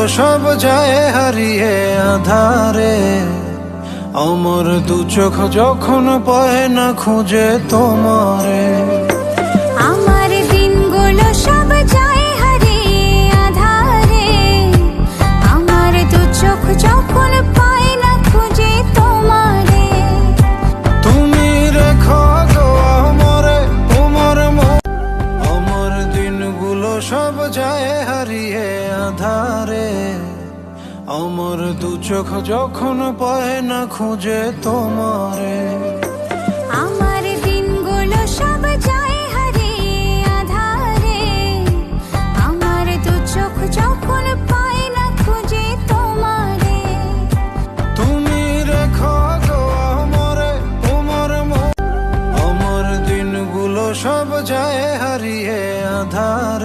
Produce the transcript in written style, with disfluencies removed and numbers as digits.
সব যায় হারিয়ে আধারে। আমার দু চোখ যখন পায় না খুঁজে তোমারে। আমার দিনগুলো সব যায় হারিয়ে আধারে। আমার দু চোখ যখন পায় না খুঁজে তোমারে। তুমি রেখো গো আমরে তোমার আমার দিনগুলো সব যায় হারিয়ে আধারে। আমার দু চোখ যখন পায় না খুঁজে তোমারে। আমার দিনগুলো সব যায় হারিয়ে আধারে। আমার দু চোখ যখন পায় না খুঁজে তোমারে। তুমি রেখো গো আমরে তোমার আমার দিনগুলো সব যায় হারিয়ে আধারে।